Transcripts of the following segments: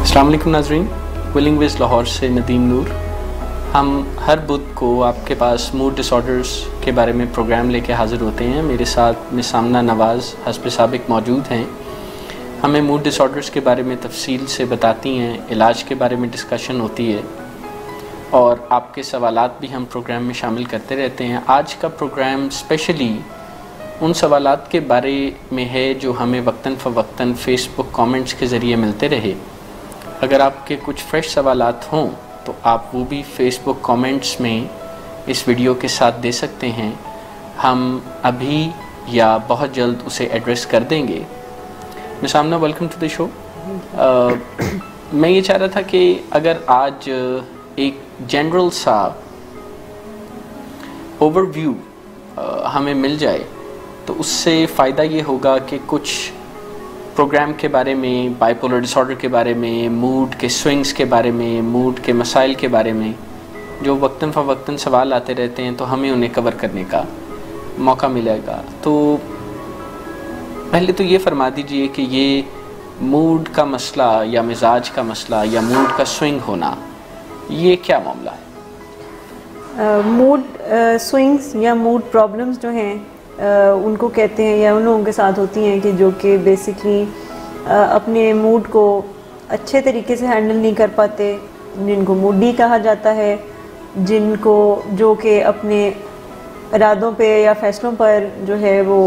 अस्सलाम वालेकुम नाज़रीन, विलिंग विज़ लाहौर से नदीम नूर। हम हर बुध को आपके पास मूड डिसऑर्डर्स के बारे में प्रोग्राम लेके हाज़िर होते हैं। मेरे साथ मिसामना नवाज़ हस्ब साबिक मौजूद हैं। हमें मूड डिसऑर्डर्स के बारे में तफसील से बताती हैं, इलाज के बारे में डिस्कशन होती है और आपके सवालात भी हम प्रोग्राम में शामिल करते रहते हैं। आज का प्रोग्राम स्पेशली उन सवालात के बारे में है जो हमें वक्तन फ़वक्तन फ़ेसबुक कमेंट्स के ज़रिए मिलते रहे। अगर आपके कुछ फ्रेश सवालात हों तो आप वो भी फ़ेसबुक कमेंट्स में इस वीडियो के साथ दे सकते हैं। हम अभी या बहुत जल्द उसे एड्रेस कर देंगे। Miss Amna, welcome to the show. मैं ये चाह रहा था कि अगर आज एक जनरल सा ओवरव्यू हमें मिल जाए तो उससे फ़ायदा ये होगा कि कुछ प्रोग्राम के बारे में, बाइपोलर डिसऑर्डर के बारे में, मूड के स्विंग्स के बारे में, मूड के मसाइल के बारे में जो वक्तन फ़वक्तन सवाल आते रहते हैं तो हमें उन्हें कवर करने का मौका मिलेगा। तो पहले तो ये फरमा दीजिए कि ये मूड का मसला या मिजाज का मसला या मूड का स्विंग होना, ये क्या मामला है? मूड स्विंग्स या मूड प्रॉब्लम्स जो हैं उनको कहते हैं या उन लोगों के साथ होती हैं कि जो कि बेसिकली अपने मूड को अच्छे तरीके से हैंडल नहीं कर पाते, जिनको मूडी कहा जाता है, जिनको जो कि अपने इरादों पे या फैसलों पर जो है वो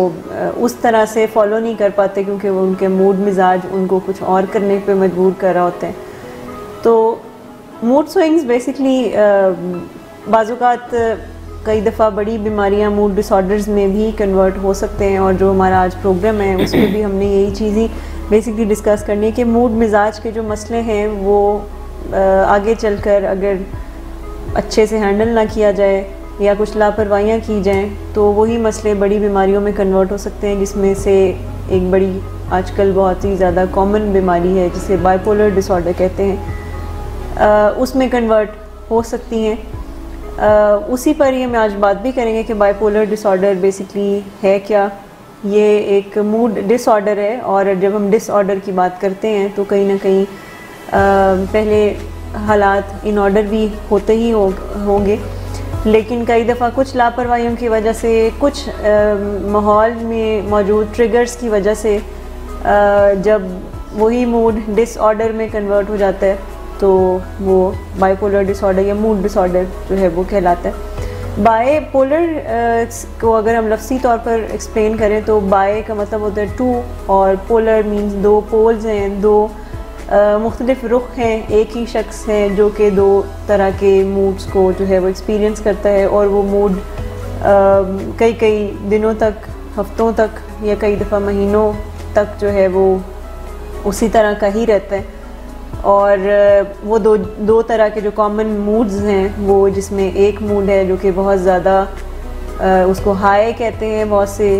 उस तरह से फॉलो नहीं कर पाते क्योंकि वो उनके मूड मिजाज उनको कुछ और करने पे मजबूर कर रहा होते हैं। तो मूड स्विंग्स बेसिकली बाज़ात कई दफ़ा बड़ी बीमारियां मूड डिसऑर्डर्स में भी कन्वर्ट हो सकते हैं और जो हमारा आज प्रोग्राम है उसमें भी हमने यही चीज़ ही बेसिकली डिस्कस करनी है कि मूड मिजाज के जो मसले हैं वो आगे चलकर अगर अच्छे से हैंडल ना किया जाए या कुछ लापरवाहियाँ की जाएं तो वही मसले बड़ी बीमारियों में कन्वर्ट हो सकते हैं, जिसमें से एक बड़ी आजकल बहुत ही ज़्यादा कॉमन बीमारी है जिसे बाइपोलर डिसऑर्डर कहते हैं, उसमें कन्वर्ट हो सकती हैं। उसी पर ही हम आज बात भी करेंगे कि बाइपोलर डिसऑर्डर बेसिकली है क्या। ये एक मूड डिसऑर्डर है और जब हम डिसऑर्डर की बात करते हैं तो कहीं ना कहीं पहले हालात इन ऑर्डर भी होते ही होंगे, लेकिन कई दफ़ा कुछ लापरवाहियों की वजह से, कुछ माहौल में मौजूद ट्रिगर्स की वजह से जब वही मूड डिसऑर्डर में कन्वर्ट हो जाता है तो वो बाइपोलर डिसऑर्डर या मूड डिसऑर्डर जो है वो कहलाता है। बाइपोलर को अगर हम लफ्ज़ी तौर पर एक्सप्लेन करें तो बाय का मतलब होता है टू और पोलर मींस दो पोल्स हैं, दो मुख्तलिफ रुख हैं, एक ही शख्स है जो कि दो तरह के मूड्स को जो है वो एक्सपीरियंस करता है और वो मूड कई कई दिनों तक, हफ्तों तक या कई दफ़ा महीनों तक जो है वो उसी तरह का ही रहता है। और वो दो तरह के जो कॉमन मूड्स हैं वो, जिसमें एक मूड है जो कि बहुत ज़्यादा उसको हाई कहते हैं बहुत से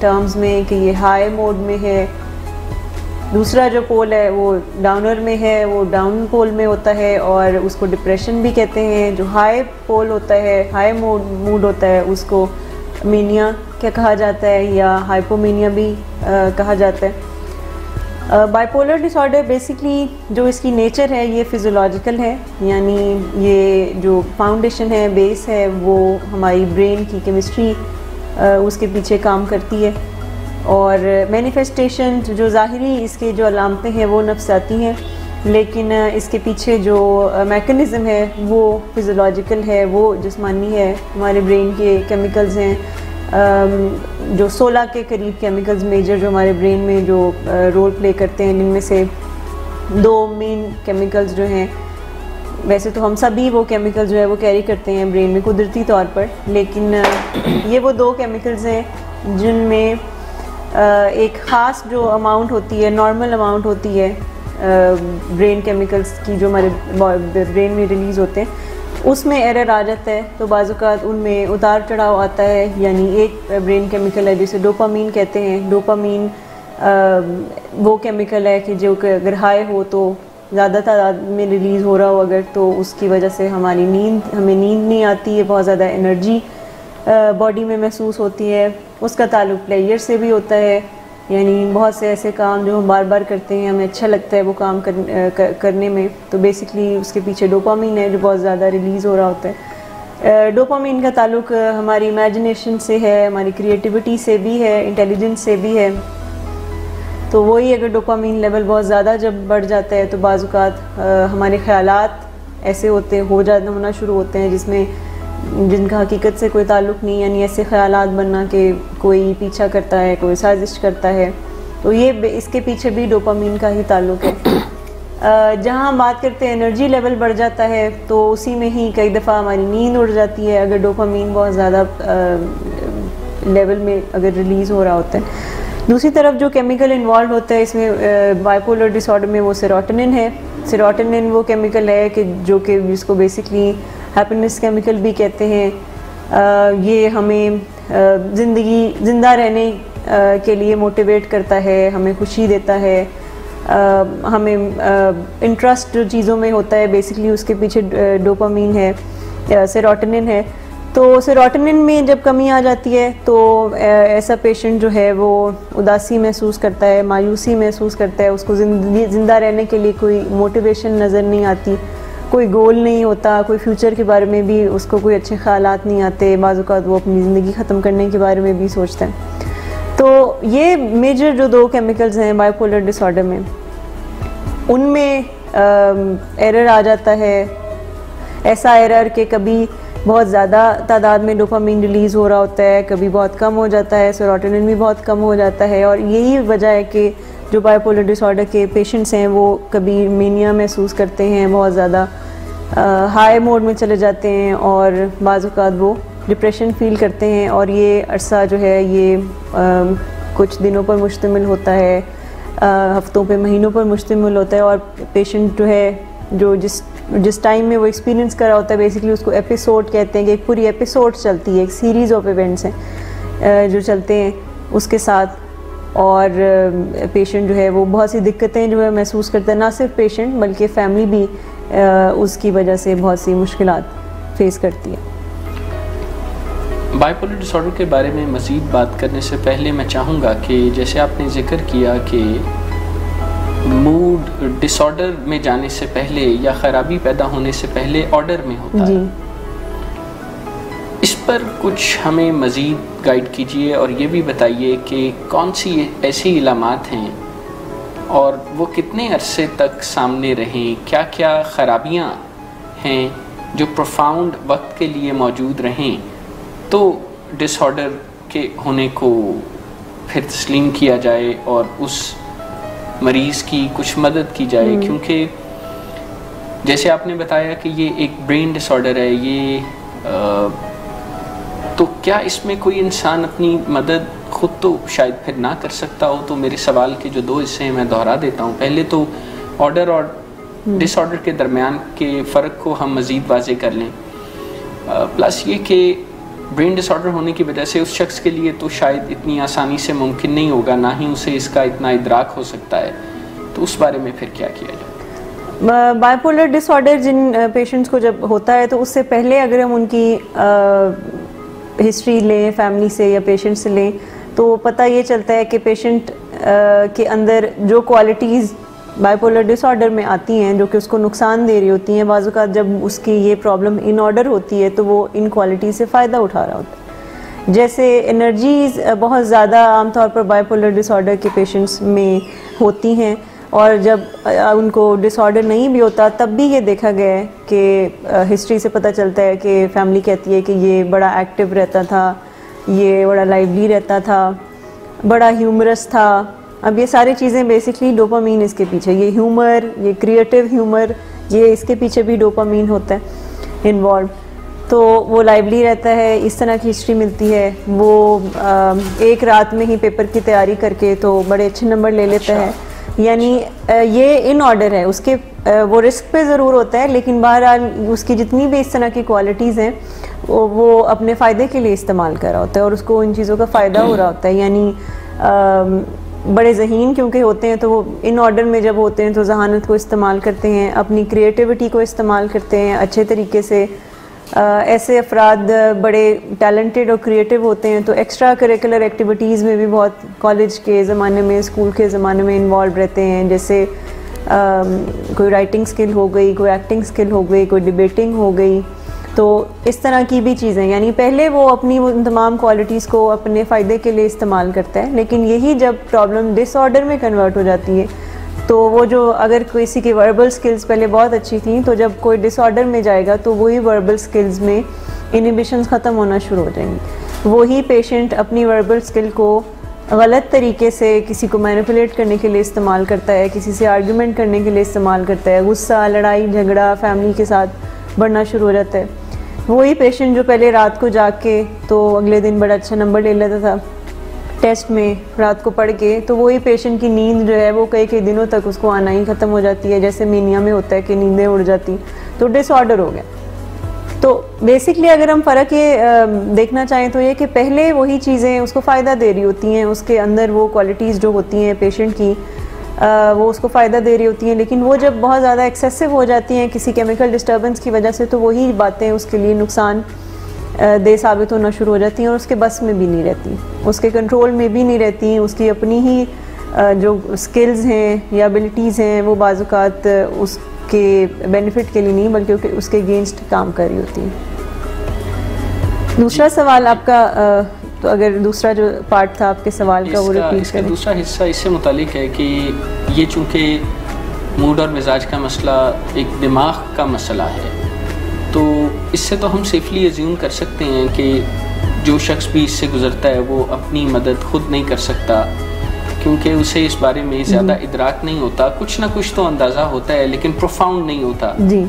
टर्म्स में कि ये हाई मोड में है, दूसरा जो पोल है वो डाउनर में है, वो डाउन पोल में होता है और उसको डिप्रेशन भी कहते हैं। जो हाई पोल होता है, हाई मूड होता है, उसको मीनिया क्या कहा जाता है या हाइपोमीनिया भी कहा जाता है। बाइपोलर डिसऑर्डर बेसिकली जो इसकी नेचर है ये फिज़ियोलॉजिकल है, यानी ये जो फाउंडेशन है, बेस है, वो हमारी ब्रेन की केमिस्ट्री उसके पीछे काम करती है और मैनिफेस्टेशन जो ज़ाहिरी इसके जो अलामतें हैं वो नफ्साती हैं, लेकिन इसके पीछे जो मैकेनिज़्म है वो फिज़ियोलॉजिकल है, वो जिस्मानी है। हमारे ब्रेन के केमिकल्स हैं जो 16 के करीब केमिकल्स मेजर जो हमारे ब्रेन में जो रोल प्ले करते हैं, जिनमें से दो मेन केमिकल्स जो हैं, वैसे तो हम सभी वो केमिकल्स जो है वो कैरी करते हैं ब्रेन में कुदरती तौर पर, लेकिन ये वो दो केमिकल्स हैं जिनमें एक ख़ास जो अमाउंट होती है, नॉर्मल अमाउंट होती है ब्रेन केमिकल्स की जो हमारे ब्रेन में रिलीज़ होते हैं, उसमें एरर आ जाता है। तो बाज़ात उनमें उतार चढ़ाव आता है। यानी एक ब्रेन केमिकल है जिसे डोपामीन कहते हैं। डोपामीन वो केमिकल है कि जो कि अगर हाई हो तो ज़्यादा तादाद में रिलीज़ हो रहा हो अगर, तो उसकी वजह से हमें नींद नहीं आती है, बहुत ज़्यादा एनर्जी बॉडी में महसूस होती है। उसका ताल्लुक़ प्लेयर से भी होता है यानी बहुत से ऐसे काम जो हम बार बार करते हैं, हमें अच्छा लगता है वो काम करने में, तो बेसिकली उसके पीछे डोपामीन है जो बहुत ज़्यादा रिलीज़ हो रहा होता है। डोपामीन का ताल्लुक हमारी इमेजिनेशन से है, हमारी क्रिएटिविटी से भी है, इंटेलिजेंस से भी है। तो वही अगर डोपामीन लेवल बहुत ज़्यादा जब बढ़ जाता है तो बाज़ औक़ात हमारे ख़यालात ऐसे होना शुरू होते हैं जिनका हकीकत से कोई ताल्लुक़ नहीं, यानी ऐसे ख़यालात बनना कि कोई पीछा करता है, कोई साजिश करता है, तो ये इसके पीछे भी डोपामीन का ही ताल्लुक़ है। जहाँ हम बात करते हैं एनर्जी लेवल बढ़ जाता है तो उसी में ही कई दफ़ा हमारी नींद उड़ जाती है अगर डोपामीन बहुत ज़्यादा लेवल में अगर रिलीज़ हो रहा होता है। दूसरी तरफ जो केमिकल इन्वॉल्व होता है इसमें बाइपोलर डिसऑर्डर में वो सेरोटोनिन है। सेरोटोनिन वो केमिकल है कि जिसको बेसिकली हैप्पीनेस केमिकल भी कहते हैं। ये हमें ज़िंदा रहने के लिए मोटिवेट करता है, हमें खुशी देता है, हमें इंटरेस्ट जो चीज़ों में होता है बेसिकली उसके पीछे डोपामीन है, सेरोटोनिन है। तो सेरोटोनिन में जब कमी आ जाती है तो ऐसा पेशेंट जो है वो उदासी महसूस करता है, मायूसी महसूस करता है, उसको ज़िंदा रहने के लिए कोई मोटिवेशन नज़र नहीं आती, कोई गोल नहीं होता, कोई फ्यूचर के बारे में भी उसको कोई अच्छे ख़यालात नहीं आते, बाज़ औक़ात वो अपनी ज़िंदगी ख़त्म करने के बारे में भी सोचता है। तो ये मेजर जो 2 केमिकल्स हैं बाइपोलर डिसऑर्डर में, उनमें एरर आ जाता है। ऐसा एरर कि कभी बहुत ज़्यादा तादाद में डोपामीन रिलीज़ हो रहा होता है, कभी बहुत कम हो जाता है, सेरोटोनिन भी बहुत कम हो जाता है। और यही वजह है कि जो बाइपोलर डिसऑर्डर के पेशेंट्स हैं वो कभी मेनिया महसूस करते हैं, बहुत ज़्यादा हाई मोड में चले जाते हैं और बाज़ औक़ात वो डिप्रेशन फील करते हैं। और ये अरसा जो है ये कुछ दिनों पर मुश्तमिल होता है, हफ्तों पे, महीनों पर मुश्तमिल होता है। और पेशेंट जो है जो जिस टाइम में वो एक्सपीरियंस कर रहा होता है बेसिकली उसको एपिसोड कहते हैं कि एक पूरी एपिसोड चलती है, एक सीरीज़ ऑफ इवेंट्स हैं जो चलते हैं उसके साथ। और पेशेंट जो है वो बहुत सी दिक्कतें जो है महसूस करता है, ना सिर्फ पेशेंट बल्कि फ़ैमिली भी उसकी वजह से बहुत सी मुश्किलात फेस करती है। बाइपोलर डिसऑर्डर के बारे में मज़ीद बात करने से पहले मैं चाहूँगा कि जैसे आपने ज़िक्र किया कि मूड डिसऑर्डर में जाने से पहले या ख़राबी पैदा होने से पहले ऑर्डर में होता है, इस पर कुछ हमें मज़ीद गाइड कीजिए और ये भी बताइए कि कौन सी ऐसी इलामात हैं और वो कितने अरसे तक सामने रहें, क्या क्या ख़राबियाँ हैं जो प्रोफाउंड वक्त के लिए मौजूद रहें तो डिसऑर्डर के होने को फिर तस्लीम किया जाए और उस मरीज़ की कुछ मदद की जाए। क्योंकि जैसे आपने बताया कि ये एक ब्रेन डिसऑर्डर है, ये तो क्या इसमें कोई इंसान अपनी मदद ख़ुद तो शायद फिर ना कर सकता हो? तो मेरे सवाल के जो 2 हिस्से हैं मैं दोहरा देता हूँ। पहले तो ऑर्डर और डिसऑर्डर के दरमियान के फ़र्क को हम मज़ीद वाज़े कर लें, प्लस ये कि ब्रेन डिसऑर्डर होने की वजह से उस शख्स के लिए तो शायद इतनी आसानी से मुमकिन नहीं होगा, ना ही उसे इसका इतना इदराक हो सकता है, तो उस बारे में फिर क्या किया जाए? बाइपोलर डिसऑर्डर जिन पेशेंट्स को जब होता है तो उससे पहले अगर हम उनकी हिस्ट्री लें फैमिली से या पेशेंट से लें तो पता ये चलता है कि पेशेंट के अंदर जो क्वालिटीज़ बाइपोलर डिसऑर्डर में आती हैं जो कि उसको नुकसान दे रही होती हैं, बाज़ औक़ात जब उसकी ये प्रॉब्लम इन ऑर्डर होती है तो वो इन क्वालिटी से फ़ायदा उठा रहा होता है। जैसे एनर्जीज़ बहुत ज़्यादा आमतौर पर बाइपोलर डिसऑर्डर के पेशेंट्स में होती हैं और जब उनको डिसऑर्डर नहीं भी होता तब भी ये देखा गया है कि हिस्ट्री से पता चलता है कि फैमिली कहती है कि ये बड़ा एक्टिव रहता था, ये बड़ा लाइवली रहता था, बड़ा ह्यूमरस था। अब ये सारी चीज़ें बेसिकली डोपामीन इसके पीछे, ये ह्यूमर, ये क्रिएटिव ह्यूमर, ये इसके पीछे भी डोपामीन होता है इन्वॉल्व। तो वो लाइवली रहता है, इस तरह की हिस्ट्री मिलती है। वो एक रात में ही पेपर की तैयारी करके तो बड़े अच्छे नंबर ले लेता है, यानी ये इन ऑर्डर है। उसके वो रिस्क पे ज़रूर होता है लेकिन बहरहाल उसकी जितनी भी इस तरह की क्वालिटीज़ हैं वो अपने फ़ायदे के लिए इस्तेमाल कर रहा होता है और उसको इन चीज़ों का फ़ायदा हो रहा होता है। यानी बड़े ज़हीन क्योंकि होते हैं तो वो इन ऑर्डर में जब होते हैं तो जहानत को इस्तेमाल करते हैं, अपनी क्रिएटिविटी को इस्तेमाल करते हैं, अच्छे तरीके से ऐसे अफराद बड़े टैलेंटेड और क्रिएटिव होते हैं तो एक्स्ट्रा करिकुलर एक्टिविटीज़ में भी बहुत कॉलेज के ज़माने में, स्कूल के ज़माने में इन्वॉल्व रहते हैं। जैसे कोई राइटिंग स्किल हो गई, कोई एक्टिंग स्किल हो गई, कोई डिबेटिंग हो गई, तो इस तरह की भी चीज़ें। यानी पहले वो अपनी उन तमाम क्वालिटीज़ को अपने फ़ायदे के लिए इस्तेमाल करता है, लेकिन यही जब प्रॉब्लम डिसऑर्डर में कन्वर्ट हो जाती है तो वो जो अगर किसी की वर्बल स्किल्स पहले बहुत अच्छी थी तो जब कोई डिसऑर्डर में जाएगा तो वही वर्बल स्किल्स में इनिबिशंस ख़त्म होना शुरू हो जाएंगी। वही पेशेंट अपनी वर्बल स्किल को गलत तरीके से किसी को मैनिपुलेट करने के लिए इस्तेमाल करता है, किसी से आर्ग्यूमेंट करने के लिए इस्तेमाल करता है, गुस्सा, लड़ाई झगड़ा फैमिली के साथ बढ़ना शुरू हो जाता है। वही पेशेंट जो पहले रात को जाग के तो अगले दिन बड़ा अच्छा नंबर ले लेता था टेस्ट में रात को पढ़ के, तो वही पेशेंट की नींद जो है वो कई कई दिनों तक उसको आना ही ख़त्म हो जाती है, जैसे मीनिया में होता है कि नींदें उड़ जाती, तो डिसऑर्डर हो गया। तो बेसिकली अगर हम फ़र्क ये देखना चाहें तो ये कि पहले वही चीज़ें उसको फ़ायदा दे रही होती हैं, उसके अंदर वो क्वालिटीज़ जो होती हैं पेशेंट की वो उसको फ़ायदा दे रही होती हैं, लेकिन वो जब बहुत ज़्यादा एक्सेसिव हो जाती हैं किसी केमिकल डिस्टर्बेंस की वजह से तो वही बातें उसके लिए नुकसान दे साबित होना शुरू हो जाती हैं और उसके बस में भी नहीं रहती, उसके कंट्रोल में भी नहीं रहती। उसकी अपनी ही जो स्किल्स हैं या एबिलिटीज़ हैं वो बाज़-औक़ात उसके बेनिफिट के लिए नहीं बल्कि उसके अगेंस्ट काम कर रही होती है। दूसरा सवाल आपका तो अगर दूसरा जो पार्ट था आपके सवाल का वो रिपीट करें। दूसरा हिस्सा इससे मुतालिक है कि ये चूँकि मूड और मिजाज का मसला एक दिमाग का मसला है, तो इससे तो हम सेफली अज्यूम कर सकते हैं कि जो शख्स भी इससे गुज़रता है वो अपनी मदद खुद नहीं कर सकता, क्योंकि उसे इस बारे में ज़्यादा इदराक नहीं होता। कुछ ना कुछ तो अंदाज़ा होता है लेकिन प्रोफाउंड नहीं होता जी।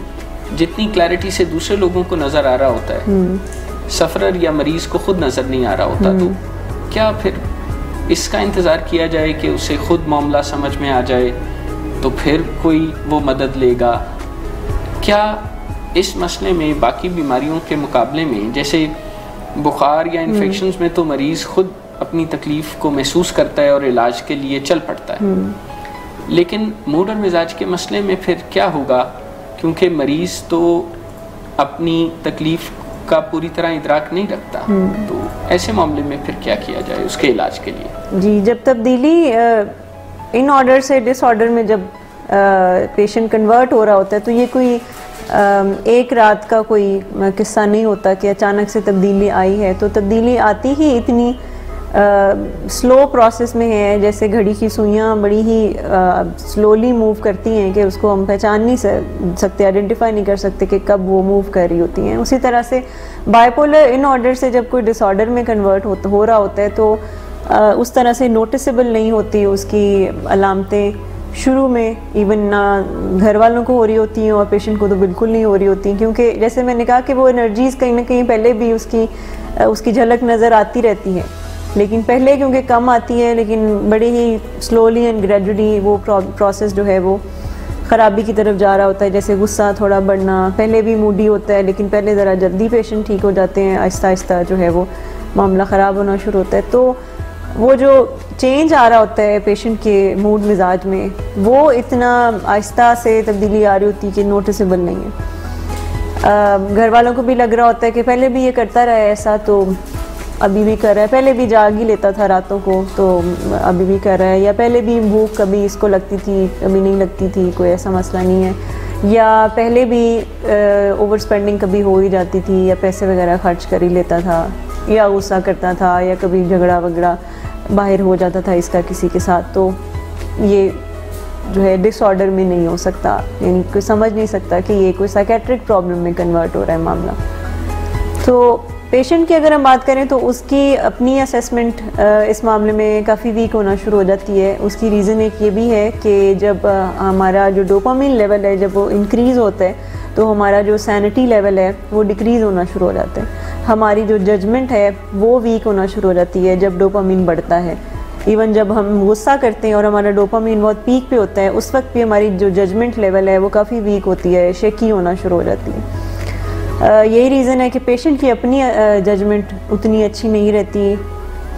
जितनी क्लैरिटी से दूसरे लोगों को नज़र आ रहा होता है, सफ़रर या मरीज़ को खुद नज़र नहीं आ रहा होता। तो क्या फिर इसका इंतज़ार किया जाए कि उसे खुद मामला समझ में आ जाए तो फिर कोई वो मदद लेगा? क्या इस मसले में बाकी बीमारियों के मुकाबले में, जैसे बुखार या इन्फेक्शंस में तो मरीज़ खुद अपनी तकलीफ़ को महसूस करता है और इलाज के लिए चल पड़ता है, लेकिन मूड और मिजाज के मसले में फिर क्या होगा? क्योंकि मरीज़ तो अपनी तकलीफ़ का पूरी तरह इदराक नहीं रखता, तो ऐसे मामले में फिर क्या किया जाए उसके इलाज के लिए? जी, जब तब्दीली इन ऑर्डर से डिसऑर्डर में जब पेशेंट कन्वर्ट हो रहा होता है तो ये कोई एक रात का कोई किस्सा नहीं होता कि अचानक से तब्दीली आई है। तो तब्दीली आती ही इतनी स्लो प्रोसेस में है, जैसे घड़ी की सुइयाँ बड़ी ही स्लोली मूव करती हैं कि उसको हम पहचान नहीं सकते, आइडेंटिफाई नहीं कर सकते कि कब वो मूव कर रही होती हैं। उसी तरह से बाइपोलर इन ऑर्डर से जब कोई डिसऑर्डर में कन्वर्ट हो रहा होता है तो उस तरह से नोटिसेबल नहीं होती उसकी अलामतें शुरू में, इवन ना घर वालों को हो रही होती हैं और पेशेंट को तो बिल्कुल नहीं हो रही होती, क्योंकि जैसे मैंने कहा कि वो एनर्जीज़ कहीं ना कहीं पहले भी उसकी झलक नज़र आती रहती है, लेकिन पहले क्योंकि कम आती है, लेकिन बड़ी ही स्लोली एंड ग्रेजुअली वो प्रोसेस जो है वो ख़राबी की तरफ जा रहा होता है। जैसे गुस्सा थोड़ा बढ़ना, पहले भी मूडी होता है लेकिन पहले ज़रा जल्दी पेशेंट ठीक हो जाते हैं, आहिस्ता आहिस्ता जो है वो मामला ख़राब होना शुरू होता है। तो वो जो चेंज आ रहा होता है पेशेंट के मूड मिजाज में, वो इतना आहिस्ता से तब्दीली आ रही होती है कि नोटिसेबल नहीं है। घर वालों को भी लग रहा होता है कि पहले भी ये करता रहा है ऐसा तो अभी भी कर रहा है, पहले भी जाग ही लेता था रातों को तो अभी भी कर रहा है, या पहले भी भूख कभी इसको लगती थी कभी नहीं लगती थी, कोई ऐसा मसला नहीं है, या पहले भी ओवर स्पेंडिंग कभी हो ही जाती थी, या पैसे वगैरह खर्च कर ही लेता था, या गुस्सा करता था, या कभी झगड़ा वगड़ा बाहर हो जाता था इसका किसी के साथ। तो ये जो है डिसऑर्डर में नहीं हो सकता, यानी कोई समझ नहीं सकता कि ये कोई साइकेट्रिक प्रॉब्लम में कन्वर्ट हो रहा है मामला। तो पेशेंट की अगर हम बात करें तो उसकी अपनी असेसमेंट इस मामले में काफ़ी वीक होना शुरू हो जाती है। उसकी रीज़न एक ये भी है कि जब हमारा जो डोपामिन लेवल है जब वो इंक्रीज़ होता है तो हमारा जो सैनिटी लेवल है वो डिक्रीज़ होना शुरू हो जाता है, हमारी जो जजमेंट है वो वीक होना शुरू हो जाती है जब डोपामिन बढ़ता है। इवन जब हम गुस्सा करते हैं और हमारा डोपामिन बहुत पीक पे होता है उस वक्त भी हमारी जो जजमेंट लेवल है वो काफ़ी वीक होती है, शेकी होना शुरू हो जाती है। यही रीज़न है कि पेशेंट की अपनी जजमेंट उतनी अच्छी नहीं रहती,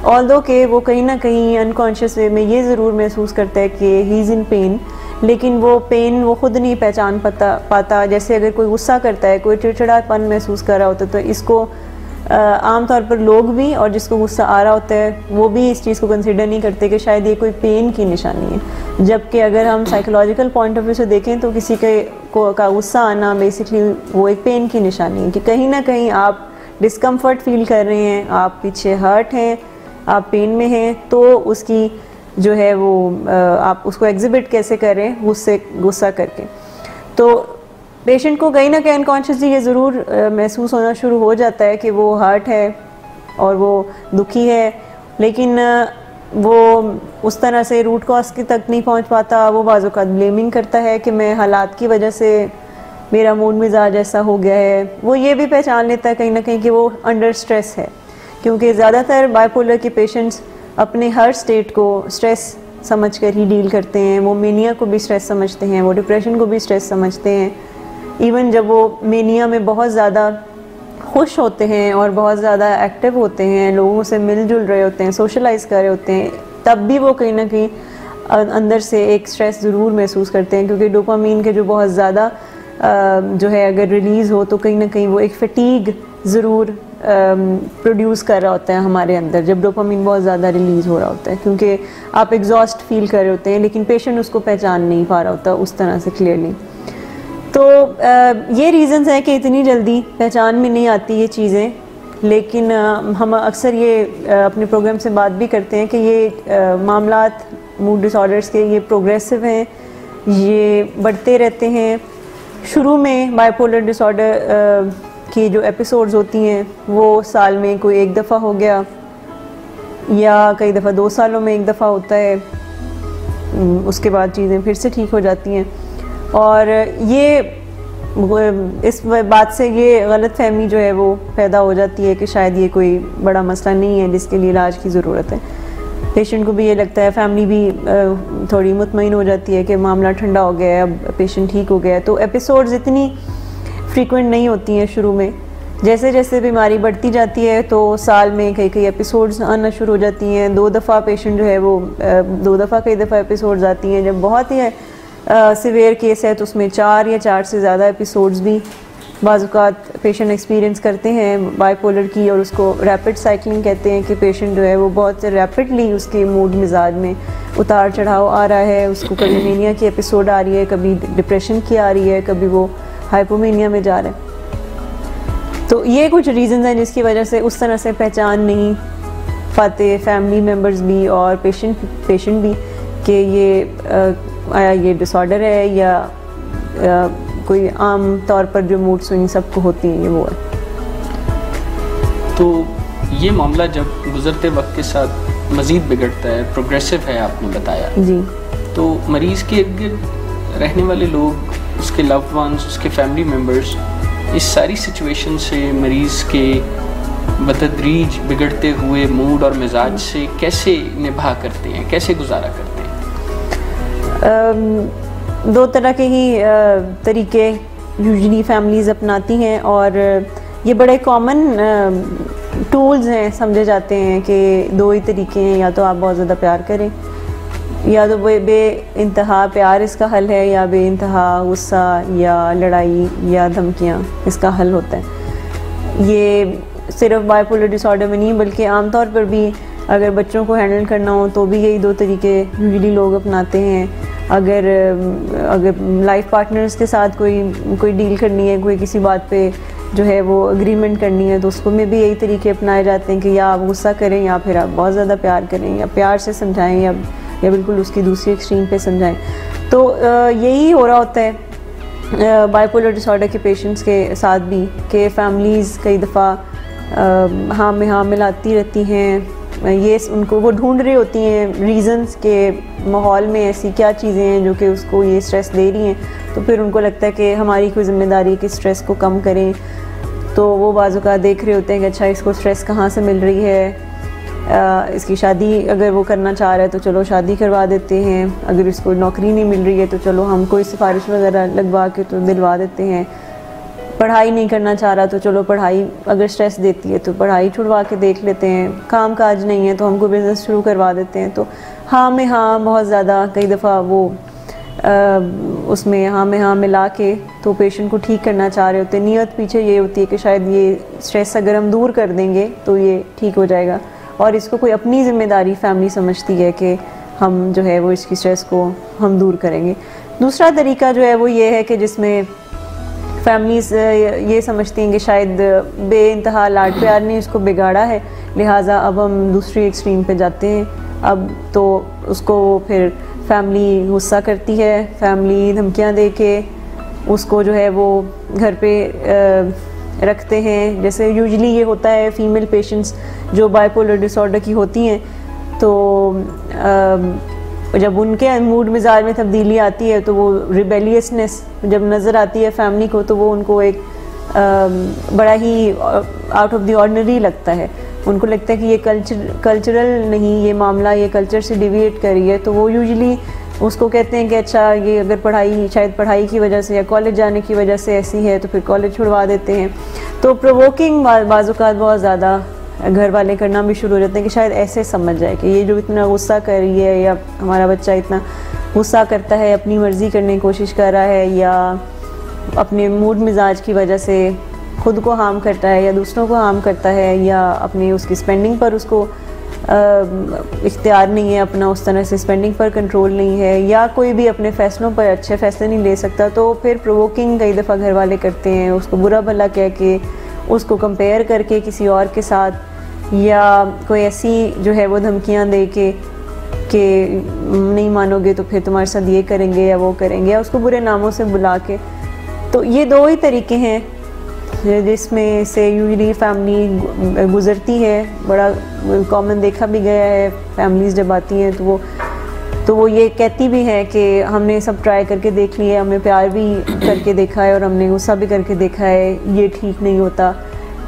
ऑल्दो के वो कहीं ना कहीं अनकॉन्शियस वे में ये ज़रूर महसूस करता है कि ही इज़ इन पेन, लेकिन वो पेन वो खुद नहीं पहचान पाता। जैसे अगर कोई गुस्सा करता है, कोई चिड़चिड़ापन महसूस कर रहा होता है, तो इसको आम तौर पर लोग भी और जिसको गुस्सा आ रहा होता है वो भी इस चीज़ को कंसिडर नहीं करते कि शायद ये कोई पेन की निशानी है। जबकि अगर हम साइकोलॉजिकल पॉइंट ऑफ व्यू से देखें तो किसी का गुस्सा आना बेसिकली वो एक पेन की निशानी है कि कहीं ना कहीं आप डिस्कम्फर्ट फील कर रहे हैं, आप पीछे हर्ट हैं, आप पेन में हैं, तो उसकी जो है वो आप उसको एग्जिबिट कैसे करें गुस्सा करके। तो पेशेंट को कहीं ना कहीं अनकॉन्शियसली ये ज़रूर महसूस होना शुरू हो जाता है कि वो हर्ट है और वो दुखी है, लेकिन वो उस तरह से रूट कॉज की तक नहीं पहुंच पाता। वो बाज़ औक़ात ब्लेमिंग करता है कि मैं हालात की वजह से मेरा मूड मिजाज ऐसा हो गया है। वो ये भी पहचान लेता है कहीं ना कहीं कि वो अंडर स्ट्रेस है, क्योंकि ज़्यादातर बाइपोलर के पेशेंट्स अपने हर स्टेट को स्ट्रेस समझ कर ही डील करते हैं। वो मेनिया को भी स्ट्रेस समझते हैं, वो डिप्रेशन को भी स्ट्रेस समझते हैं। इवन जब वो मेनिया में बहुत ज़्यादा खुश होते हैं और बहुत ज़्यादा एक्टिव होते हैं, लोगों से मिलजुल रहे होते हैं, सोशलाइज कर रहे होते हैं, तब भी वो कहीं ना कहीं अंदर से एक स्ट्रेस ज़रूर महसूस करते हैं, क्योंकि डोपामीन के जो बहुत ज़्यादा जो है अगर रिलीज़ हो तो कहीं ना कहीं वो एक फटीग ज़रूर प्रोड्यूस कर रहा होता है हमारे अंदर जब डोपामीन बहुत ज़्यादा रिलीज़ हो रहा होता है, क्योंकि आप एग्जॉस्ट फील कर रहे होते हैं, लेकिन पेशेंट उसको पहचान नहीं पा रहा होता उस तरह से क्लियरली। तो ये रीज़न्स हैं कि इतनी जल्दी पहचान में नहीं आती ये चीज़ें, लेकिन हम अक्सर ये अपने प्रोग्राम से बात भी करते हैं कि ये मामलात मूड डिसऑर्डर्स के ये प्रोग्रेसिव हैं, ये बढ़ते रहते हैं। शुरू में बाइपोलर डिसऑर्डर की जो एपिसोड्स होती हैं वो साल में कोई एक दफ़ा हो गया या कई दफ़ा 2 सालों में एक दफ़ा होता है, उसके बाद चीज़ें फिर से ठीक हो जाती हैं। और ये इस बात से ये गलतफहमी जो है वो पैदा हो जाती है कि शायद ये कोई बड़ा मसला नहीं है जिसके लिए इलाज की ज़रूरत है। पेशेंट को भी ये लगता है, फैमिली भी थोड़ी मुतमईन हो जाती है कि मामला ठंडा हो गया है, अब पेशेंट ठीक हो गया है। तो एपिसोड्स इतनी फ्रीक्वेंट नहीं होती हैं शुरू में। जैसे जैसे बीमारी बढ़ती जाती है तो साल में कई एपिसोड्स आना शुरू हो जाती हैं। 2 दफ़ा पेशेंट जो है वो 2 दफ़ा कई दफ़ा एपिसोड्स आती हैं। जब बहुत ही सिवियर केस है तो उसमें 4 या 4 से ज़्यादा एपिसोड्स भी बाज़ औक़ात पेशेंट एक्सपीरियंस करते हैं बाइपोलर की, और उसको रैपिड साइकिलिंग कहते हैं कि पेशेंट जो है वो बहुत रैपिडली उसके मूड मिजाज में उतार चढ़ाव आ रहा है। उसको कभी मेनिया की एपिसोड आ रही है, कभी डिप्रेशन की आ रही है, कभी वो हाइपोमेनिया में जा रहा है। तो ये कुछ रीज़न्स हैं जिसकी वजह से उस तरह से पहचान नहीं पाते फैमिली मेम्बर्स भी और पेशेंट भी कि ये डिसऑर्डर है या कोई आम तौर पर जो मूड स्विंग सबको होती है ये वो है। तो ये मामला जब गुजरते वक्त के साथ मज़ीद बिगड़ता है, प्रोग्रेसिव है आपने बताया जी, तो मरीज़ के इर्द रहने वाले लोग, उसके लव्ड वंस, उसके फैमिली मेम्बर्स इस सारी सिचुएशन से मरीज़ के बतदरीज बिगड़ते हुए मूड और मिजाज से कैसे निभा करते हैं, कैसे गुजारा करते हैं? 2 तरह के ही तरीके यूजुअली फैमिलीज़ अपनाती हैं, और ये बड़े कॉमन टूल्स हैं, समझे जाते हैं कि 2 ही तरीके हैं, या तो आप बहुत ज़्यादा प्यार करें, या तो बे इंतहा प्यार इसका हल है, या बे इंतहा गुस्सा या लड़ाई या धमकियाँ इसका हल होता है। ये सिर्फ बाइपोलर डिसऑर्डर में नहीं बल्कि आम तौर पर भी अगर बच्चों को हैंडल करना हो तो भी यही 2 तरीके यूजुअली लोग अपनाते हैं। अगर लाइफ पार्टनर्स के साथ कोई डील करनी है, कोई किसी बात पे जो है वो एग्रीमेंट करनी है, तो उसको में भी यही तरीके अपनाए जाते हैं कि या आप गुस्सा करें या फिर आप बहुत ज़्यादा प्यार करें, या प्यार से समझाएं या बिल्कुल उसकी दूसरी एक्सट्रीम पे समझाएं। तो यही हो रहा होता है बाइपोलर डिसऑर्डर के पेशेंट्स के साथ भी कि फैमिलीज़ कई दफ़ा हाँ में हाँ मिलाती रहती हैं। ये उनको वो ढूंढ रही होती हैं रीज़न्स के माहौल में ऐसी क्या चीज़ें हैं जो कि उसको ये स्ट्रेस दे रही हैं, तो फिर उनको लगता है कि हमारी कोई ज़िम्मेदारी कि स्ट्रेस को कम करें। तो वो बाज़ औक़ात देख रहे होते हैं कि अच्छा इसको स्ट्रेस कहाँ से मिल रही है, इसकी शादी अगर वो करना चाह रहा है तो चलो शादी करवा देते हैं, अगर इसको नौकरी नहीं मिल रही है तो चलो हम कोई सिफारिश वगैरह लगवा के तो दिलवा देते हैं, पढ़ाई नहीं करना चाह रहा तो चलो पढ़ाई अगर स्ट्रेस देती है तो पढ़ाई छुड़वा के देख लेते हैं, काम काज नहीं है तो हमको बिज़नेस शुरू करवा देते हैं। तो हाँ में हाँ बहुत ज़्यादा कई दफ़ा वो उसमें हाँ में हाँ मिला के तो पेशेंट को ठीक करना चाह रहे होते हैं। नीयत पीछे ये होती है कि शायद ये स्ट्रेस अगर हम दूर कर देंगे तो ये ठीक हो जाएगा, और इसको कोई अपनी ज़िम्मेदारी फैमिली समझती है कि हम जो है वो इसकी स्ट्रेस को हम दूर करेंगे। दूसरा तरीका जो है वो ये है कि जिसमें फैमिलीज़ ये समझती हैं कि शायद बेइंतहा लाड प्यार ने इसको बिगाड़ा है, लिहाजा अब हम दूसरी एक्सट्रीम पे जाते हैं। अब तो उसको फिर फैमिली गुस्सा करती है, फैमिली धमकियां दे के उसको जो है वो घर पे रखते हैं। जैसे यूजुअली ये होता है फीमेल पेशेंट्स जो बाइपोलर डिसऑर्डर की होती हैं, तो जब उनके मूड मिजाज में तब्दीली आती है तो वो रिबेलियसनेस जब नज़र आती है फैमिली को, तो वो उनको एक बड़ा ही आउट ऑफ द ऑर्डिनरी लगता है। उनको लगता है कि ये कल्चरल नहीं, ये मामला ये कल्चर से डिविएट कर रही है, तो वो यूजुअली उसको कहते हैं कि अच्छा ये अगर पढ़ाई शायद पढ़ाई की वजह से या कॉलेज जाने की वजह से ऐसी है तो फिर कॉलेज छुड़वा देते हैं। तो प्रोवोकिंग बाज़-औक़ात बहुत ज़्यादा घर वाले करना भी शुरू हो जाते हैं कि शायद ऐसे समझ जाए कि ये जो इतना गुस्सा कर रही है या हमारा बच्चा इतना गुस्सा करता है, अपनी मर्ज़ी करने की कोशिश कर रहा है या अपने मूड मिजाज की वजह से खुद को हार्म करता है या दूसरों को हार्म करता है या अपनी उसकी स्पेंडिंग पर उसको इख्तियार नहीं है, अपना उस तरह से स्पेंडिंग पर कंट्रोल नहीं है, या कोई भी अपने फ़ैसलों पर अच्छे फ़ैसले नहीं ले सकता, तो फिर प्रोवोकिंग कई दफ़ा घर वाले करते हैं, उसको बुरा भला कह के, उसको कंपेयर करके किसी और के साथ, या कोई ऐसी जो है वो धमकियां दे के कि नहीं मानोगे तो फिर तुम्हारे साथ ये करेंगे या वो करेंगे, या उसको बुरे नामों से बुला के। तो ये दो ही तरीके हैं जिसमें से यूजुअली फैमिली गुज़रती है। बड़ा कॉमन देखा भी गया है, फैमिलीज़ जब आती हैं तो वो ये कहती भी हैं कि हमने सब ट्राई करके देख लिया, हमने प्यार भी करके देखा है और हमने गुस्सा भी करके देखा है, ये ठीक नहीं होता।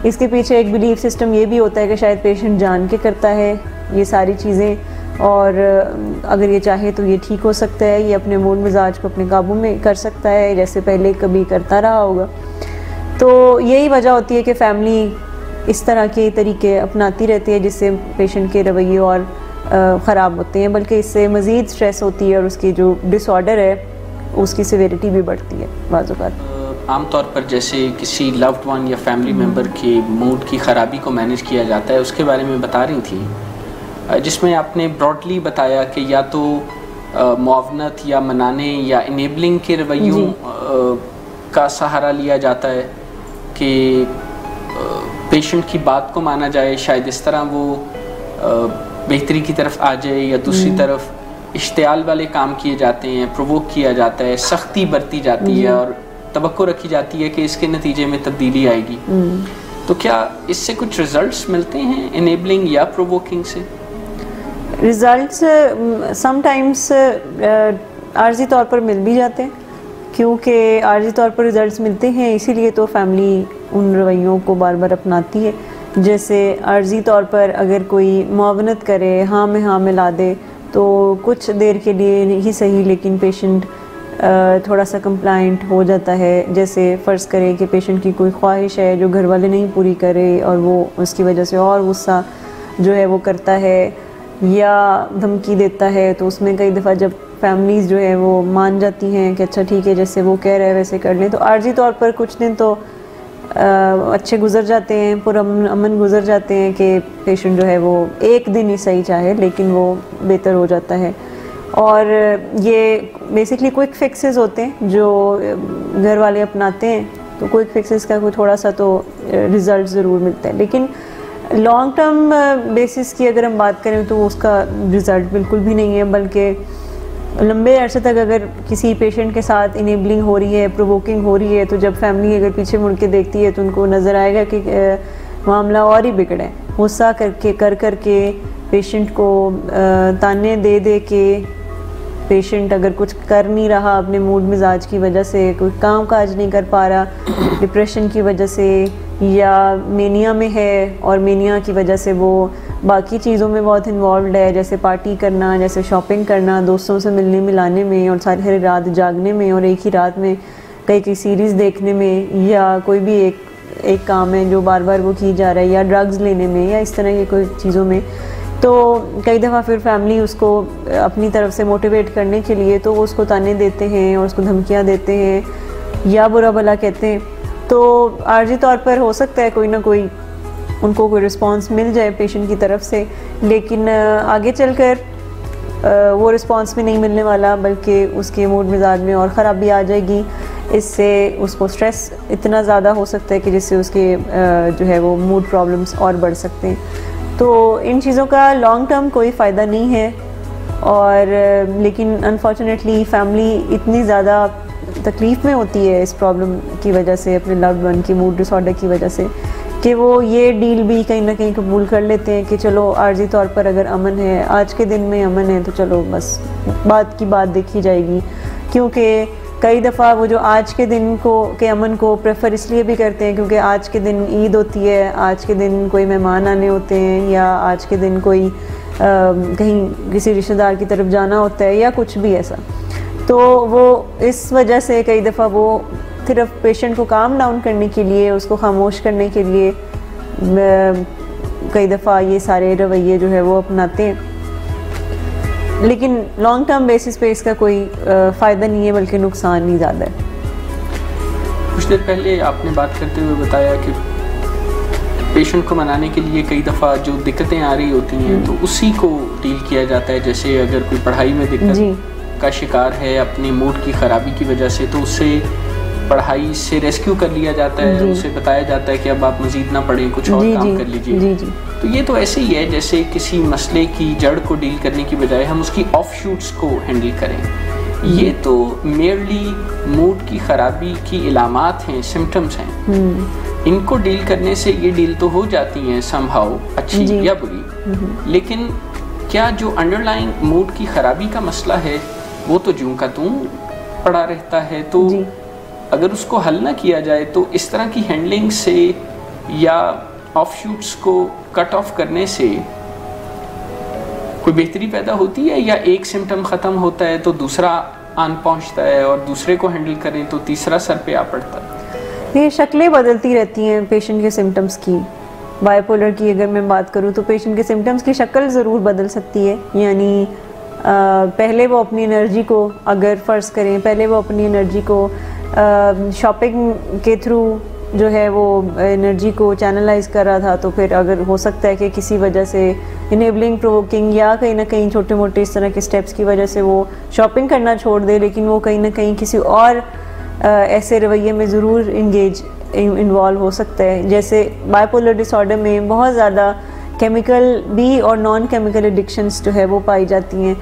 इसके पीछे एक बिलीफ सिस्टम ये भी होता है कि शायद पेशेंट जान के करता है ये सारी चीज़ें, और अगर ये चाहे तो ये ठीक हो सकता है, ये अपने मूड मिजाज को अपने काबू में कर सकता है जैसे पहले कभी करता रहा होगा। तो यही वजह होती है कि फैमिली इस तरह के तरीके अपनाती रहती है जिससे पेशेंट के रवैये और ख़राब होते हैं, बल्कि इससे मज़ीद स्ट्रेस होती है और उसकी जो डिसऑर्डर है उसकी सिविरिटी भी बढ़ती है बाज़ औक़ात। आमतौर पर जैसे किसी लव्ड वन या फैमिली मेम्बर के मूड की ख़राबी को मैनेज किया जाता है, उसके बारे में बता रही थी, जिसमें आपने ब्रॉडली बताया कि या तो मुआवनत या मनाने या इनेबलिंग के रवैयों का सहारा लिया जाता है कि पेशेंट की बात को माना जाए, शायद इस तरह वो बेहतरी की तरफ आ जाए, या दूसरी तरफ इश्तियाल वाले काम किए जाते हैं, प्रोवोक किया जाता है, सख्ती बरती जाती है और तवक्को रखी जाती है कि इसके नतीजे में तब्दीली आएगी। तो क्या इससे कुछ रिजल्ट्स मिलते हैं इनेबलिंग या प्रोवोकिंग से? रिजल्ट्स समटाइम्स आर्जी तौर पर मिल भी जाते हैं, क्योंकि आर्जी तौर पर रिजल्ट्स मिलते हैं इसीलिए तो फैमिली उन रवैयों को बार बार अपनाती है। जैसे आर्जी तौर पर अगर कोई मुआवनत करे, हाँ में हाँ मिला दे, तो कुछ देर के लिए ही सही लेकिन पेशेंट थोड़ा सा कंप्लाइंट हो जाता है। जैसे फ़र्ज़ करें कि पेशेंट की कोई ख्वाहिश है जो घर वाले नहीं पूरी करे और वो उसकी वजह से और गुस्सा जो है वो करता है या धमकी देता है, तो उसमें कई दफ़ा जब फैमिलीज़ जो है वो मान जाती हैं कि अच्छा ठीक है जैसे वो कह रहे हैं वैसे कर लें, तो आर्जी तौर पर कुछ दिन तो अच्छे गुजर जाते हैं, पुरअमन गुजर जाते हैं कि पेशेंट जो है वो एक दिन ही सही चाहे लेकिन वो बेहतर हो जाता है। और ये बेसिकली क्विक फिक्सेस होते हैं जो घर वाले अपनाते हैं, तो क्विक फिक्सेस का कोई थोड़ा सा तो रिज़ल्ट ज़रूर मिलता है, लेकिन लॉन्ग टर्म बेसिस की अगर हम बात करें तो उसका रिज़ल्ट बिल्कुल भी नहीं है। बल्कि लंबे अरसे तक अगर किसी पेशेंट के साथ इनेबलिंग हो रही है, प्रोवोकिंग हो रही है, तो जब फैमिली अगर पीछे मुड़ के देखती है तो उनको नज़र आएगा कि मामला और ही बिगड़ा है। गुस्सा करके पेशेंट को ताने दे के पेशेंट अगर कुछ कर नहीं रहा अपने मूड मिजाज की वजह से, कोई काम काज नहीं कर पा रहा डिप्रेशन की वजह से, या मेनिया में है और मेनिया की वजह से वो बाकी चीज़ों में बहुत इन्वॉल्व है, जैसे पार्टी करना, जैसे शॉपिंग करना, दोस्तों से मिलने मिलाने में और सारी रात जागने में और एक ही रात में कई सीरीज़ देखने में, या कोई भी एक काम है जो बार बार वो की जा रहा है, या ड्रग्स लेने में, या इस तरह की कोई चीज़ों में, तो कई दफ़ा फिर फैमिली उसको अपनी तरफ से मोटिवेट करने के लिए तो वो उसको ताने देते हैं और उसको धमकियाँ देते हैं या बुरा भला कहते हैं। तो आर्जी तौर पर हो सकता है कोई ना कोई उनको कोई रिस्पांस मिल जाए पेशेंट की तरफ से, लेकिन आगे चलकर वो रिस्पांस भी नहीं मिलने वाला, बल्कि उसके मूड मिजाज में और ख़राबी आ जाएगी। इससे उसको स्ट्रेस इतना ज़्यादा हो सकता है कि जिससे उसके जो है वो मूड प्रॉब्लम्स और बढ़ सकते हैं। तो इन चीज़ों का लॉन्ग टर्म कोई फ़ायदा नहीं है, और लेकिन अनफॉर्चुनेटली फैमिली इतनी ज़्यादा तकलीफ़ में होती है इस प्रॉब्लम की वजह से, अपने लव्ड वन की मूड डिसऑर्डर की वजह से, कि वो ये डील भी कहीं ना कहीं कबूल कर लेते हैं कि चलो आर्जी तौर पर अगर अमन है, आज के दिन में अमन है, तो चलो बस बात की बात देखी जाएगी। क्योंकि कई दफ़ा वो जो आज के दिन के अमन को प्रेफर इसलिए भी करते हैं क्योंकि आज के दिन ईद होती है, आज के दिन कोई मेहमान आने होते हैं, या आज के दिन कोई कहीं किसी रिश्तेदार की तरफ जाना होता है या कुछ भी ऐसा। तो वो इस वजह से कई दफ़ा वो सिर्फ पेशेंट को काम डाउन करने के लिए, उसको खामोश करने के लिए कई दफ़ा ये सारे रवैये जो है वो अपनाते हैं, लेकिन लॉन्ग टर्म बेसिस पे इसका कोई फ़ायदा नहीं है, बल्कि नुकसान ही ज़्यादा है। कुछ देर पहले आपने बात करते हुए बताया कि पेशेंट को मनाने के लिए कई दफ़ा जो दिक्कतें आ रही होती हैं तो उसी को डील किया जाता है। जैसे अगर कोई पढ़ाई में दिक्कत का शिकार है अपनी मूड की ख़राबी की वजह से, तो उससे पढ़ाई से रेस्क्यू कर लिया जाता है, उसे बताया जाता है कि अब आप मज़ीद ना पढ़ें, कुछ और काम कर लीजिए। तो ये तो ऐसे ही है जैसे किसी मसले की जड़ को डील करने की बजाय हम उसकी ऑफ शूट्स को हैंडल करें। ये तो मेयरली मूड की ख़राबी की इलामात हैं, सिम्टम्स हैं। इनको डील करने से ये डील तो हो जाती हैं समहाउ, अच्छी या बुरी, लेकिन क्या जो अंडरलाइंग मूड की ख़राबी का मसला है वो तो ज्यों का त्यों पड़ा रहता है। तो अगर उसको हल ना किया जाए तो इस तरह की हैंडलिंग से या ऑफ शूट्स को कट ऑफ करने से कोई बेहतरी पैदा होती है, या एक सिम्टम ख़त्म होता है तो दूसरा आन पहुंचता है और दूसरे को हैंडल करें तो तीसरा सर पे आ पड़ता है? ये शक्लें बदलती रहती हैं पेशेंट के सिम्टम्स की। बाइपोलर की अगर मैं बात करूँ तो पेशेंट के सिम्टम्स की शक्ल ज़रूर बदल सकती है। यानी पहले वो अपनी एनर्जी को, अगर फ़र्ज़ करें पहले वो अपनी एनर्जी को शॉपिंग के थ्रू जो है वो एनर्जी को चैनलाइज कर रहा था, तो फिर अगर हो सकता है कि किसी वजह से इनेबलिंग प्रोवोकिंग या कहीं ना कहीं छोटे मोटे इस तरह के स्टेप्स की वजह से वो शॉपिंग करना छोड़ दे, लेकिन वो कहीं ना कहीं किसी और ऐसे रवैये में ज़रूर इन्वॉल्व हो सकता है। जैसे बाइपोलर डिसऑर्डर में बहुत ज़्यादा केमिकल भी और नॉन केमिकल एडिक्शंस जो है वो पाई जाती हैं।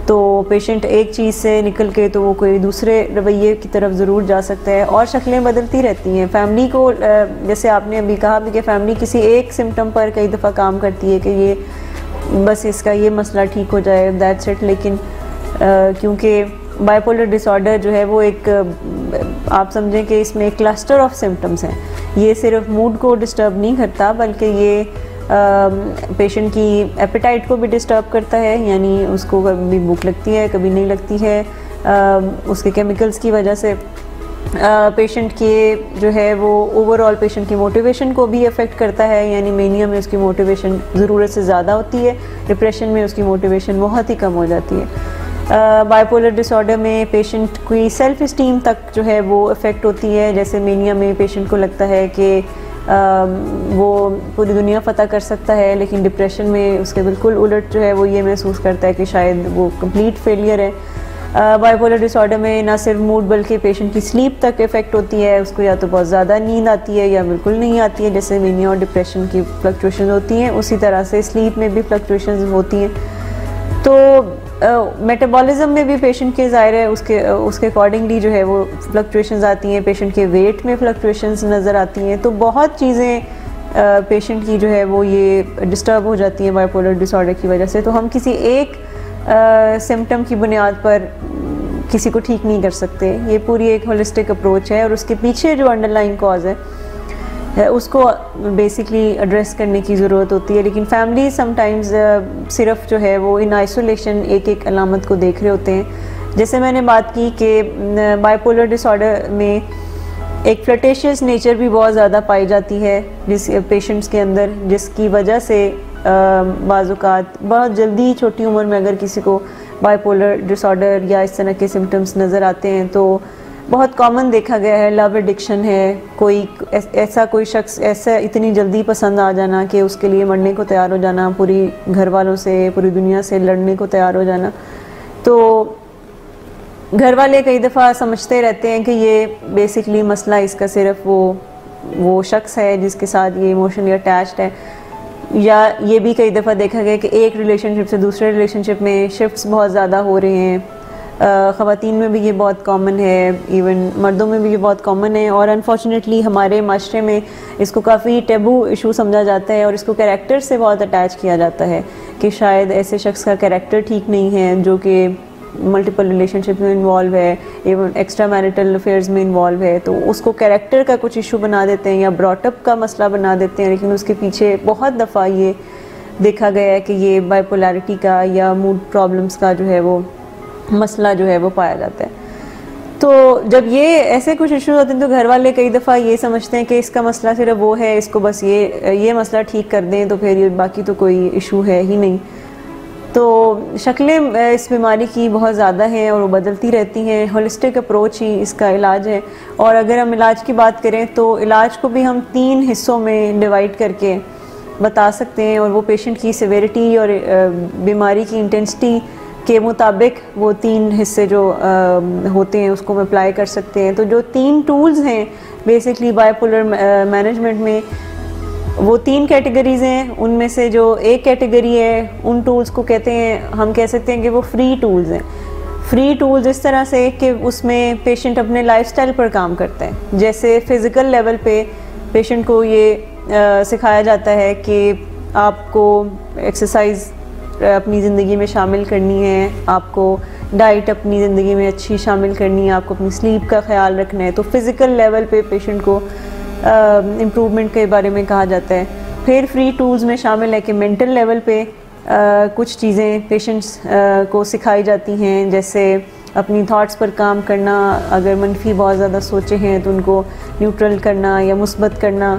तो पेशेंट एक चीज़ से निकल के तो वो कोई दूसरे रवैये की तरफ ज़रूर जा सकता है, और शक्लें बदलती रहती हैं। फैमिली को, जैसे आपने अभी कहा भी कि फैमिली किसी एक सिम्टम पर कई दफ़ा काम करती है कि ये बस इसका ये मसला ठीक हो जाए, दैट्स इट। लेकिन क्योंकि बाइपोलर डिसऑर्डर जो है वो एक, आप समझें कि इसमें एक क्लस्टर ऑफ सिम्टम्स हैं। ये सिर्फ मूड को डिस्टर्ब नहीं करता, बल्कि ये पेशेंट की एपेटाइट को भी डिस्टर्ब करता है, यानी उसको कभी भूख लगती है, कभी नहीं लगती है, उसके केमिकल्स की वजह से पेशेंट के जो है वो ओवरऑल पेशेंट की मोटिवेशन को भी अफेक्ट करता है। यानी मेनिया में उसकी मोटिवेशन ज़रूरत से ज़्यादा होती है, डिप्रेशन में उसकी मोटिवेशन बहुत ही कम हो जाती है। बाइपोलर डिसऑर्डर में पेशेंट की सेल्फ इस्टीम तक जो है वो अफेक्ट होती है। जैसे मेनिया में पेशेंट को लगता है कि वो पूरी दुनिया फ़तह कर सकता है, लेकिन डिप्रेशन में उसके बिल्कुल उलट जो है वो ये महसूस करता है कि शायद वो कंप्लीट फेलियर है। बाइपोलर डिसऑर्डर में ना सिर्फ मूड बल्कि पेशेंट की स्लीप तक इफ़ेक्ट होती है। उसको या तो बहुत ज़्यादा नींद आती है या बिल्कुल नहीं आती है। जैसे मेनिया और डिप्रेशन की फ्लक्चुएशन होती हैं, उसी तरह से स्लीप में भी फ्लक्चुएशन होती हैं। तो मेटाबॉलिज्म में भी पेशेंट के ज़ाहिर है उसके अकॉर्डिंगली जो है वो फ्लक्चुएशंस आती हैं। पेशेंट के वेट में फ्लक्चुएशंस नज़र आती हैं। तो बहुत चीज़ें पेशेंट की जो है वो ये डिस्टर्ब हो जाती हैं बाइपोलर डिसऑर्डर की वजह से। तो हम किसी एक सिम्टम की बुनियाद पर किसी को ठीक नहीं कर सकते। ये पूरी एक होलिस्टिक अप्रोच है, और उसके पीछे जो अंडरलाइंग कॉज है उसको बेसिकली एड्रेस करने की ज़रूरत होती है। लेकिन फैमिली समटाइम्स सिर्फ जो है वो इन आइसोलेशन एक एक अलामत को देख रहे होते हैं। जैसे मैंने बात की कि बाइपोलर डिसऑर्डर में एक फ्लर्टेशियस नेचर भी बहुत ज़्यादा पाई जाती है जिस पेशेंट्स के अंदर, जिसकी वजह से बाज़ात बहुत जल्दी छोटी उम्र में अगर किसी को बाइपोलर डिसऑर्डर या इस तरह के सिम्टम्स नज़र आते हैं तो बहुत कॉमन देखा गया है लव एडिक्शन है, कोई शख्स ऐसा इतनी जल्दी पसंद आ जाना कि उसके लिए मरने को तैयार हो जाना, पूरी घर वालों से पूरी दुनिया से लड़ने को तैयार हो जाना। तो घर वाले कई दफ़ा समझते रहते हैं कि ये बेसिकली मसला इसका सिर्फ वो शख्स है जिसके साथ ये इमोशनली अटैच्ड है, या ये भी कई दफ़ा देखा गया कि एक रिलेशनशिप से दूसरे रिलेशनशिप में शिफ्ट्स बहुत ज़्यादा हो रहे हैं। ख़वातीन में भी ये बहुत कॉमन है, इवन मर्दों में भी ये बहुत कॉमन है, और अनफॉर्चुनेटली हमारे माशरे में इसको काफ़ी टैबू इशू समझा जाता है और इसको कैरेक्टर से बहुत अटैच किया जाता है कि शायद ऐसे शख्स का कैरेक्टर ठीक नहीं है जो कि मल्टीपल रिलेशनशिप में इन्वॉल्व है, एवं एक्स्ट्रा मैरिटल अफेयर्स में इन्वॉल्व है, तो उसको कैरेक्टर का कुछ इशू बना देते हैं या ब्रॉटअप का मसला बना देते हैं। लेकिन उसके पीछे बहुत दफ़ा ये देखा गया है कि ये बाइपोलैरिटी का या मूड प्रॉब्लम्स का जो है वो मसला जो है वो पाया जाता है। तो जब ये ऐसे कुछ इशू होते हैं तो घर वाले कई दफ़ा ये समझते हैं कि इसका मसला सिर्फ वो है, इसको बस ये मसला ठीक कर दें तो फिर ये बाकी तो कोई इशू है ही नहीं। तो शक्लें इस बीमारी की बहुत ज़्यादा हैं और वो बदलती रहती हैं। होलिस्टिक अप्रोच ही इसका इलाज है, और अगर हम इलाज की बात करें तो इलाज को भी हम 3 हिस्सों में डिवाइड करके बता सकते हैं, और वो पेशेंट की सेवेरिटी और बीमारी की इंटेंसिटी के मुताबिक वो 3 हिस्से जो होते हैं उसको हम अप्लाई कर सकते हैं। तो जो 3 टूल्स हैं बेसिकली बाइपोलर मैनेजमेंट में, वो 3 कैटेगरीज़ हैं। उनमें से जो एक कैटेगरी है उन टूल्स को कहते हैं, हम कह सकते हैं कि वो फ्री टूल्स हैं। फ्री टूल्स इस तरह से कि उसमें पेशेंट अपने लाइफस्टाइल पर काम करता है। जैसे फ़िज़िकल लेवल पे पेशेंट को ये सिखाया जाता है कि आपको एक्सरसाइज अपनी ज़िंदगी में शामिल करनी है, आपको डाइट अपनी ज़िंदगी में अच्छी शामिल करनी है, आपको अपनी स्लीप का ख्याल रखना है। तो फ़िज़िकल लेवल पे पेशेंट को इम्प्रूवमेंट के बारे में कहा जाता है। फिर फ्री टूल्स में शामिल है कि मेंटल लेवल पे कुछ चीज़ें पेशेंट्स को सिखाई जाती हैं, जैसे अपनी थॉट्स पर काम करना, अगर मनफी बहुत ज़्यादा सोचे हैं तो उनको न्यूट्रल करना या मुस्बत करना।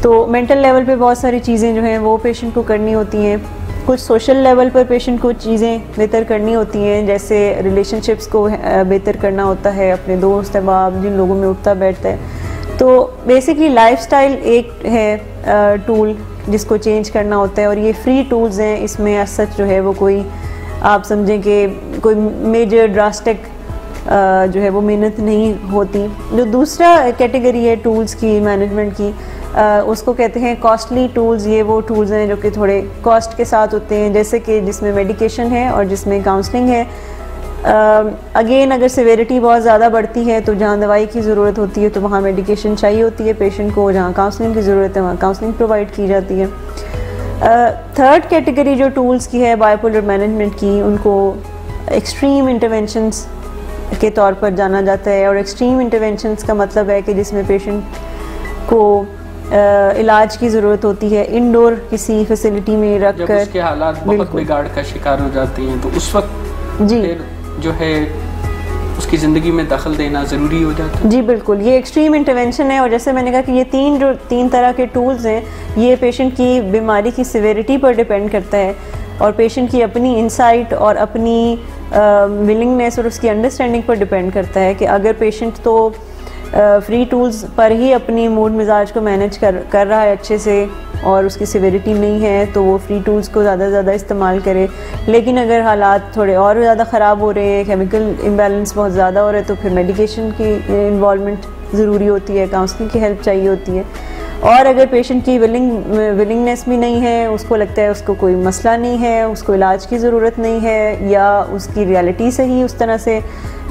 तो मेंटल लेवल पे बहुत सारी चीज़ें जो हैं वो पेशेंट को करनी होती हैं। कुछ सोशल लेवल पर पेशेंट को चीज़ें बेहतर करनी होती हैं, जैसे रिलेशनशिप्स को बेहतर करना होता है, अपने दोस्त अहबाब जिन लोगों में उठता बैठता है। तो बेसिकली लाइफस्टाइल एक है टूल जिसको चेंज करना होता है, और ये फ्री टूल्स हैं। इसमें एज सच जो है वो कोई आप समझें कि कोई मेजर ड्रास्टिक जो है वो मेहनत नहीं होती। जो दूसरा कैटेगरी है टूल्स की मैनेजमेंट की, उसको कहते हैं कॉस्टली टूल्स। ये वो टूल्स हैं जो कि थोड़े कॉस्ट के साथ होते हैं, जैसे कि जिसमें मेडिकेशन है और जिसमें काउंसलिंग है। अगेन अगर सिवेरिटी बहुत ज़्यादा बढ़ती है तो जहाँ दवाई की ज़रूरत होती है तो वहाँ मेडिकेशन चाहिए होती है पेशेंट को, जहाँ काउंसलिंग की ज़रूरत है वहाँ काउंसलिंग प्रोवाइड की जाती है। थर्ड कैटेगरी जो टूल्स की है बाइपोलर मैनेजमेंट की, उनको एक्सट्रीम इंटरवेंशंस के तौर पर जाना जाता है। और एक्सट्रीम इंटरवेंशंस का मतलब है कि जिसमें पेशेंट को इलाज की ज़रूरत होती है इंडोर किसी फैसिलिटी में रख कर। जब उसके हालात बहुत बिगाड़ का शिकार हो जाते हैं तो उस वक्त जी जो है उसकी ज़िंदगी में दखल देना ज़रूरी हो जाता है। जी बिल्कुल, ये एक्सट्रीम इंटरवेंशन है। और जैसे मैंने कहा कि ये तीन तरह के टूल्स हैं, ये पेशेंट की बीमारी की सिवेरिटी पर डिपेंड करता है और पेशेंट की अपनी इंसाइट और अपनी विलिंगनेस और उसकी अंडरस्टैंडिंग पर डिपेंड करता है कि अगर पेशेंट तो फ्री टूल्स पर ही अपनी मूड मिजाज को मैनेज कर रहा है अच्छे से और उसकी सिवेरिटी नहीं है तो वो फ्री टूल्स को ज़्यादा से ज़्यादा इस्तेमाल करे। लेकिन अगर हालात थोड़े और ज़्यादा ख़राब हो रहे हैं, केमिकल इम्बैलेंस बहुत ज़्यादा हो रहा है, तो फिर मेडिकेशन की इन्वॉल्वमेंट ज़रूरी होती है, काउंसलिंग की हेल्प चाहिए होती है। और अगर पेशेंट की विलिंगनेस भी नहीं है, उसको लगता है उसको कोई मसला नहीं है, उसको इलाज की ज़रूरत नहीं है, या उसकी रियलिटी से ही उस तरह से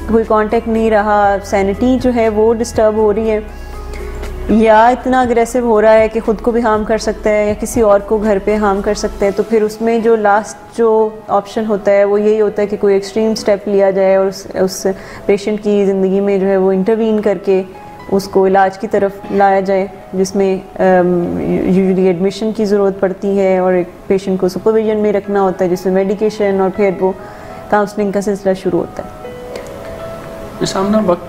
कोई कांटेक्ट नहीं रहा, सैनिटी जो है वो डिस्टर्ब हो रही है, या इतना अग्रेसिव हो रहा है कि ख़ुद को भी हार्म कर सकता है या किसी और को घर पे हार्म कर सकता है, तो फिर उसमें जो लास्ट जो ऑप्शन होता है वो यही होता है कि कोई एक्सट्रीम स्टेप लिया जाए और उस पेशेंट की ज़िंदगी में जो है वो इंटरवीन करके उसको इलाज की तरफ लाया जाए, जिसमें यूजुअली एडमिशन की ज़रूरत पड़ती है और एक पेशेंट को सुपरविजन में रखना होता है, जिसमें मेडिकेशन और फिर वो काउंसलिंग का सिलसिला शुरू होता है। सामना वक्त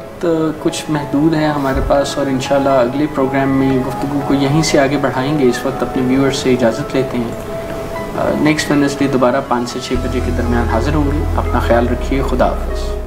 कुछ महदूद है हमारे पास और इंशाल्लाह अगले प्रोग्राम में गुफ्तगू को यहीं से आगे बढ़ाएंगे। इस वक्त अपने व्यूअर्स से इजाज़त लेते हैं। नेक्स्ट वेडनेसडे दोबारा 5 से 6 बजे के दरमियान हाज़िर होंगे। अपना ख्याल रखिए। खुदा हाफ़िज़।